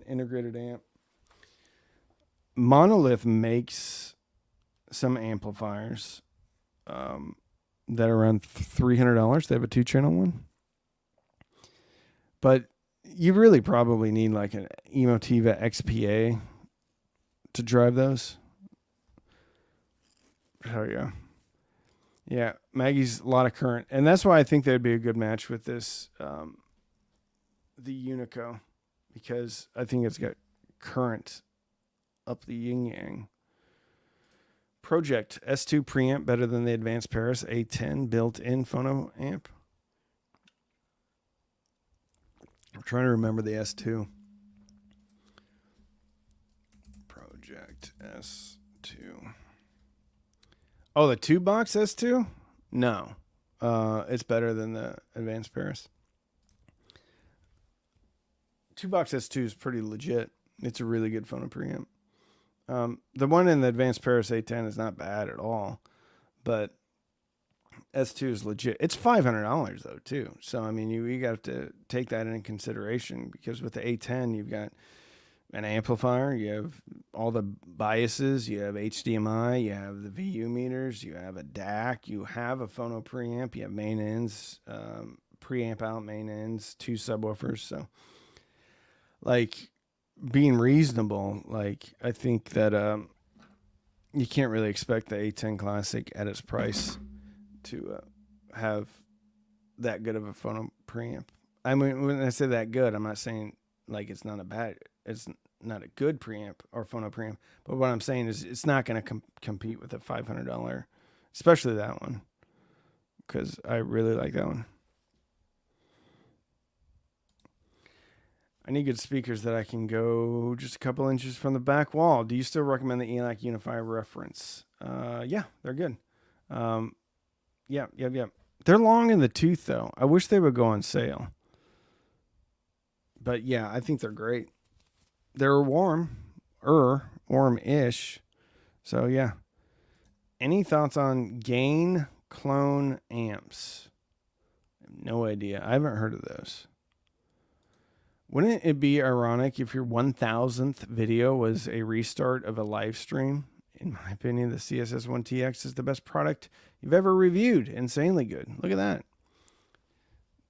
[SPEAKER 1] integrated amp. Monolith makes some amplifiers that are around $300. They have a 2-channel one, but you really probably need like an Emotiva XPA to drive those. Oh yeah. Yeah, Maggie's a lot of current, and that's why I think they'd be a good match with this, the Unico, because I think it's got current up the yin yang. Project S2 preamp better than the Advanced Paris A10 built-in phono amp. I'm trying to remember the S2. Project S2. Oh, the 2-box S2? No. It's better than the Advanced Paris. 2-box S2 is pretty legit. It's a really good phono preamp. The one in the Advanced Paris A10 is not bad at all, but S2 is legit. It's $500 though too. So I mean, you got to take that into consideration, because with the A10 you've got an amplifier, you have all the biases, you have HDMI, you have the VU meters, you have a DAC, you have a phono preamp, you have main ends, preamp out, main ends, 2 subwoofers. So like, being reasonable, like I think that you can't really expect the A10 Classic at its price to have that good of a phono preamp. I mean, when I say that good, I'm not saying like it's not a good preamp or phono preamp, but what I'm saying is it's not going to compete with a $500, especially that one, because I really like that one. I need good speakers that I can go just a couple inches from the back wall. Do you still recommend the ELAC Unifier reference? Yeah, they're good. Yeah. They're long in the tooth, though. I wish they would go on sale. But yeah, I think they're great. They're warm-ish. So yeah. Any thoughts on gain clone amps? I have no idea. I haven't heard of those. Wouldn't it be ironic if your 1000th video was a restart of a live stream? In my opinion, the CSS1TX is the best product you've ever reviewed. Insanely good. Look at that.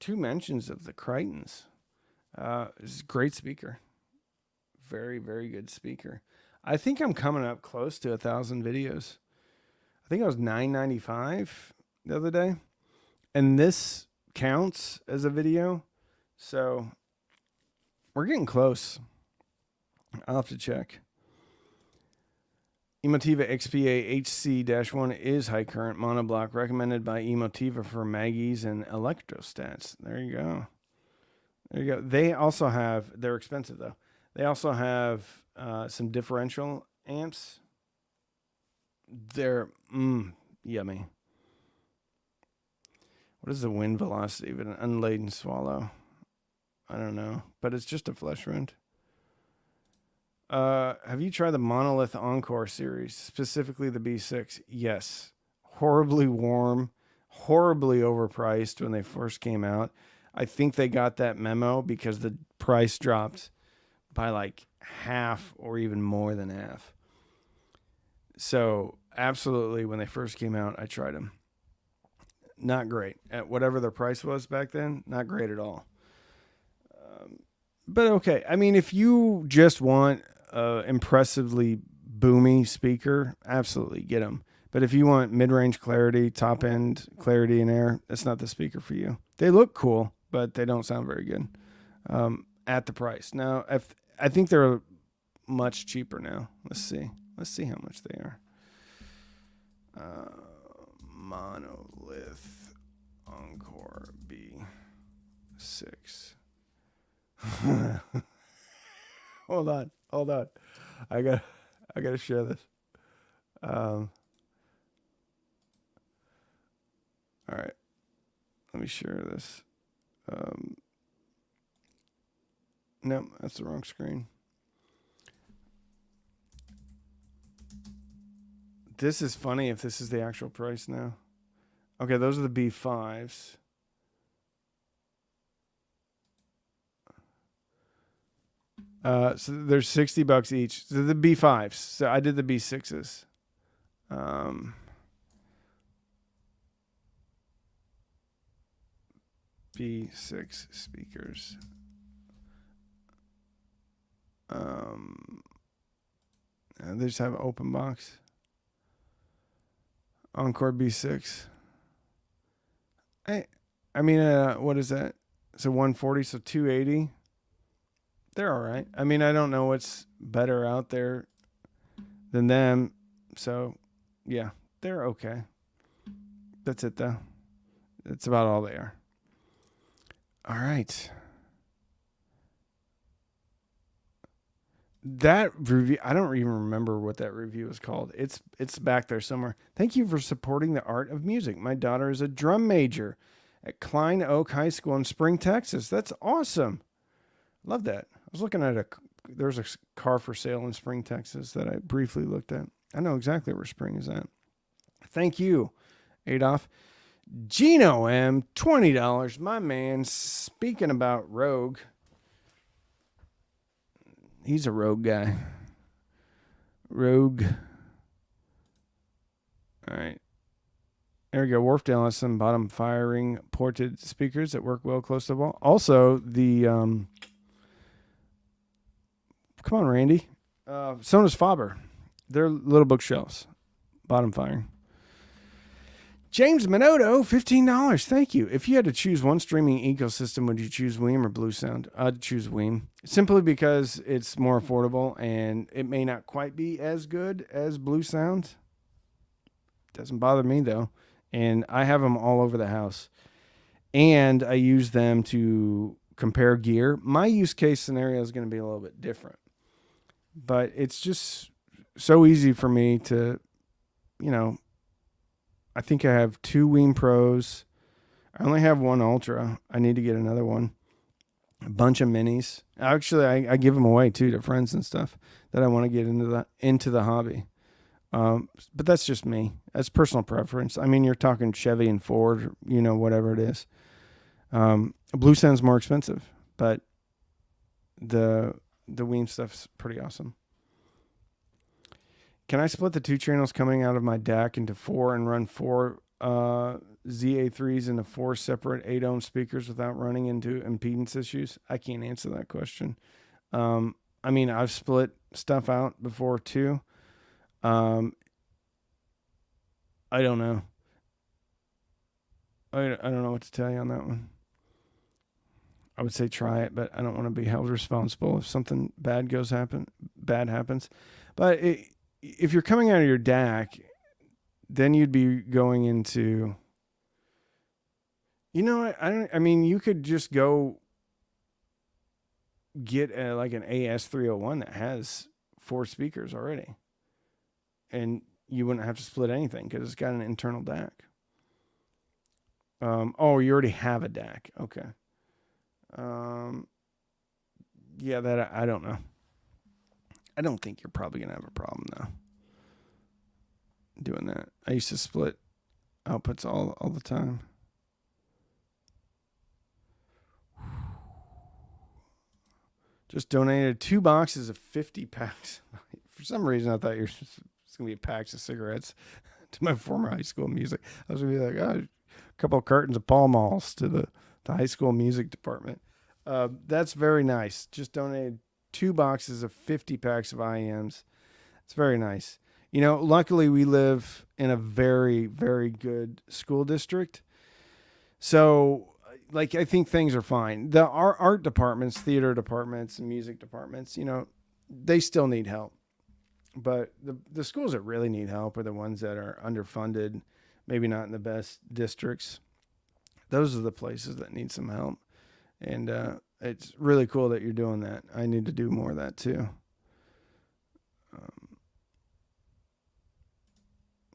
[SPEAKER 1] 2 mentions of the Crichtons. This is a great speaker. Very, very good speaker. I think I'm coming up close to 1,000 videos. I think I was $9.95 the other day. And this counts as a video. So we're getting close. I'll have to check. Emotiva XPA HC-1 is high current monoblock, recommended by Emotiva for Maggies and electrostats. There you go. They also have, they're expensive though. They also have some differential amps. They're yummy. What is the wind velocity of an unladen swallow? I don't know, but it's just a flesh wound. Have you tried the Monolith Encore series, specifically the B6? Yes. Horribly warm, horribly overpriced when they first came out. I think they got that memo because the price dropped by like half or even more than half. So absolutely, when they first came out, I tried them. Not great. At whatever their price was back then, not great at all. But okay. I mean, if you just want impressively boomy speaker, absolutely get them. But if you want mid-range clarity, top-end clarity and air, that's not the speaker for you. They look cool, but they don't sound very good at the price. Now, if I think they're much cheaper now. Let's see. Let's see how much they are. Monolith Encore B6. Hold on. I gotta share this. All right, let me share this. No, that's the wrong screen. This is funny if this is the actual price now. Okay, those are the B5s. So there's $60 each. So the B5s. So I did the B6s. B6 speakers. They just have an open box. Encore B6. I mean, what is that? So 140, so 280. They're all right. I mean, I don't know what's better out there than them. So, yeah, they're okay. That's it, though. That's about all they are. All right. That review, I don't even remember what that review is called. It's back there somewhere. Thank you for supporting the art of music. My daughter is a drum major at Klein Oak High School in Spring, Texas. That's awesome. Love that. I was looking at there's a car for sale in Spring, Texas that I briefly looked at. I know exactly where Spring is at. Thank you, Adolf. Gino M, $20. My man, speaking about Rogue. He's a Rogue guy. Rogue. All right. There we go. Wharfdale has some bottom firing ported speakers that work well close to the wall. Also, the come on, Randy. Sonus Faber. They're little bookshelves. Bottom firing. James Minotto, $15. Thank you. If you had to choose one streaming ecosystem, would you choose Weem or Blue Sound? I'd choose Weem. Simply because it's more affordable and it may not quite be as good as Blue Sound. Doesn't bother me though. And I have them all over the house. And I use them to compare gear. My use case scenario is going to be a little bit different. But it's just so easy for me to, I think I have 2 Weem Pros. I only have 1 Ultra. I need to get another one. A bunch of minis. Actually, I give them away too to friends and stuff that I want to get into the hobby. But that's just me. That's personal preference. I mean, you're talking Chevy and Ford, whatever it is. Blue Sound's more expensive, but the Weem stuff's pretty awesome. Can I split the 2 channels coming out of my DAC into 4 and run 4 ZA3s into 4 separate 8-ohm speakers without running into impedance issues? I can't answer that question. I mean, I've split stuff out before too. I don't know. I don't know what to tell you on that one. I would say try it, but I don't want to be held responsible if something bad happens. But if you're coming out of your DAC, then you'd be going into, I mean, you could just go get like an AS301 that has 4 speakers already. And you wouldn't have to split anything because it's got an internal DAC. You already have a DAC. Okay. Yeah, that I don't know. I don't think you're probably going to have a problem, though, doing that. I used to split outputs all the time. Just donated 2 boxes of 50 packs. For some reason, I thought it's going to be packs of cigarettes to my former high school music. I was going to be like, oh, a couple of cartons of Pall Malls to the high school music department. That's very nice. Just donated 2 boxes of 50 packs of IEMs. It's very nice. You know, luckily we live in a very, very good school district. So, like, I think things are fine. The art departments, theater departments, and music departments, you know, they still need help. But the schools that really need help are the ones that are underfunded, maybe not in the best districts. Those are the places that need some help. And it's really cool that you're doing that. I need to do more of that too.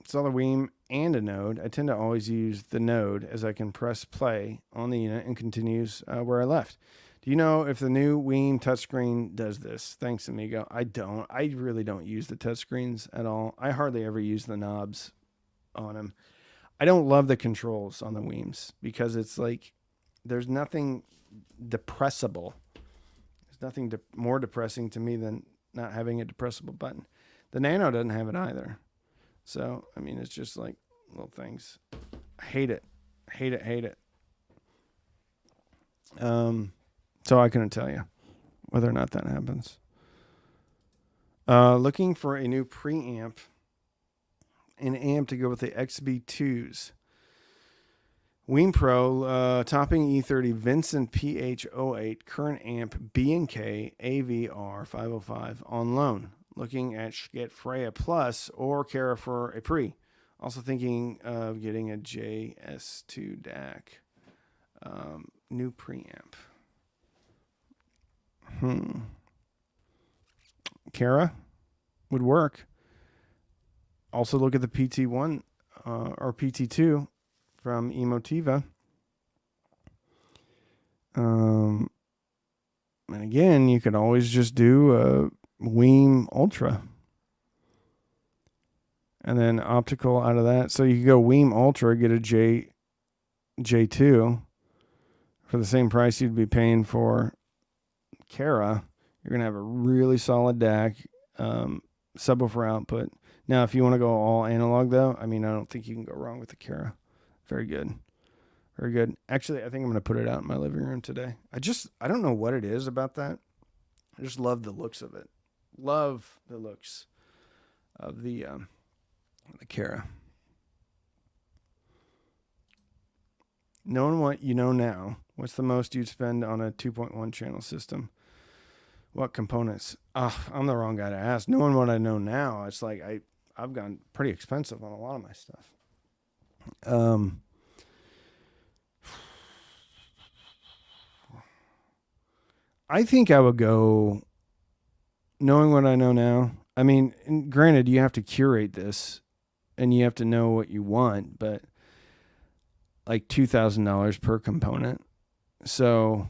[SPEAKER 1] Install a Weem and a node. I tend to always use the node as I can press play on the unit and continues where I left. Do you know if the new Weem touchscreen does this? Thanks, amigo. I don't. I really don't use the touchscreens at all. I hardly ever use the knobs on them. I don't love the controls on the Weems because it's like there's nothing depressible. There's nothing more depressing to me than not having a depressible button. The Nano doesn't have it either. So, I mean, it's just like little things. I hate it. Hate it, hate it. So I couldn't tell you whether or not that happens. Looking for a new preamp. An amp to go with the XB2s. Weem Pro, topping E30 Vincent PH08, current amp B&K AVR 505 on loan. Looking at get Freya Plus or Kara for a pre. Also thinking of getting a JS2 DAC. New preamp. Kara would work. Also look at the PT1 or PT2 from Emotiva. And again, you could always just do a Weem Ultra. And then optical out of that. So you could go Weem Ultra, get a J2 for the same price you'd be paying for Kara. You're going to have a really solid DAC, subwoofer output. Now, if you want to go all analog, though, I mean, I don't think you can go wrong with the Kara. Very good. Very good. Actually, I think I'm going to put it out in my living room today. I don't know what it is about that. I just love the looks of it. Love the looks of the Kara. Knowing what you know now, what's the most you'd spend on a 2.1 channel system? What components? I'm the wrong guy to ask. Knowing what I know now, it's like I've gone pretty expensive on a lot of my stuff. I think I would go, knowing what I know now. I mean, granted, you have to curate this and you have to know what you want, but like $2,000 per component. So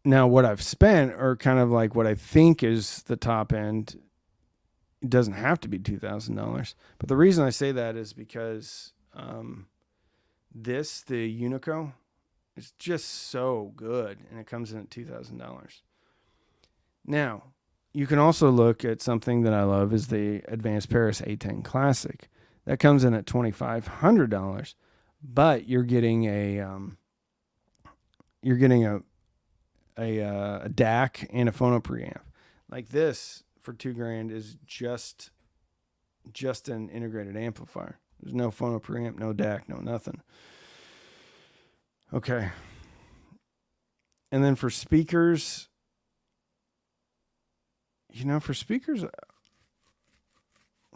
[SPEAKER 1] now what I've spent are kind of like what I think is the top end. It doesn't have to be $2,000. But the reason I say that is because the Unico, is just so good, and it comes in at $2,000. Now, you can also look at something that I love is the Advanced Paris A10 Classic. That comes in at $2,500, but you're getting a DAC and a phono preamp. Like this for $2,000 is just an integrated amplifier. There's no phono preamp, no DAC, no nothing. Okay. And then for speakers, I'm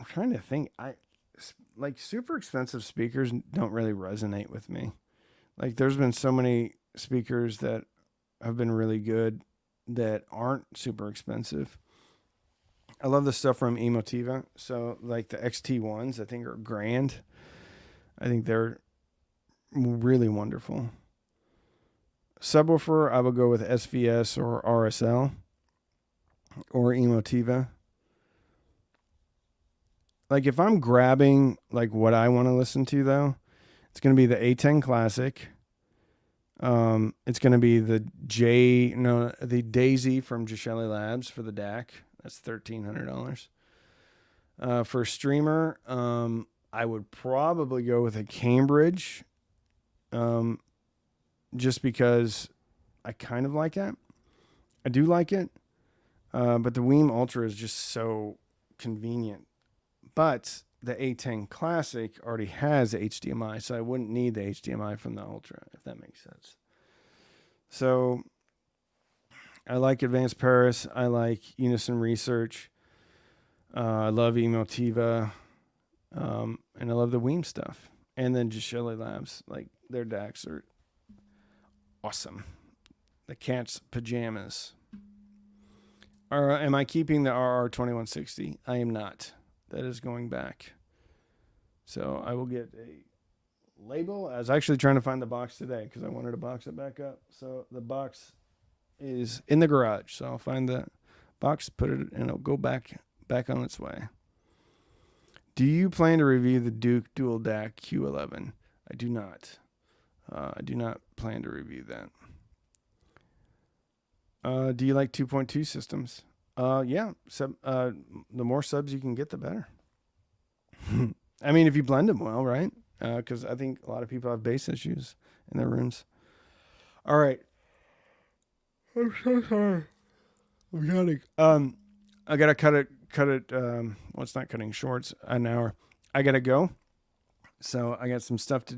[SPEAKER 1] trying to think. Like super expensive speakers don't really resonate with me. Like there's been so many speakers that have been really good that aren't super expensive. I love the stuff from Emotiva. So like the XT1s, I think are grand. I think they're really wonderful. Subwoofer, I would go with SVS or RSL or Emotiva. Like if I'm grabbing like what I want to listen to though, it's going to be the A10 Classic. It's going to be the the Daisy from Gishelli Labs for the DAC. That's $1,300. For streamer, I would probably go with a Cambridge, just because I kind of like that. I do like it, but the Weem Ultra is just so convenient. But the A10 Classic already has HDMI, so I wouldn't need the HDMI from the Ultra, if that makes sense. So I like Advanced Paris. I like Unison Research. I love Emotiva. And I love the Weem stuff. And then Gishelli Labs. Like, their DACs are awesome. The cat's pajamas. Am I keeping the RR2160? I am not. That is going back. So I will get a label. I was actually trying to find the box today because I wanted to box it back up. So the box is in the garage. So I'll find the box, put it, and it'll go back on its way. Do you plan to review the Duke Dual DAC Q11? I do not. I do not plan to review that. Do you like 2.2 systems? Yeah. The more subs you can get, the better. I mean, if you blend them well, right? Because I think a lot of people have bass issues in their rooms. All right. I'm so sorry. I'm yawning. I gotta cut it. Well, it's not cutting shorts. An hour. I gotta go. So I got some stuff to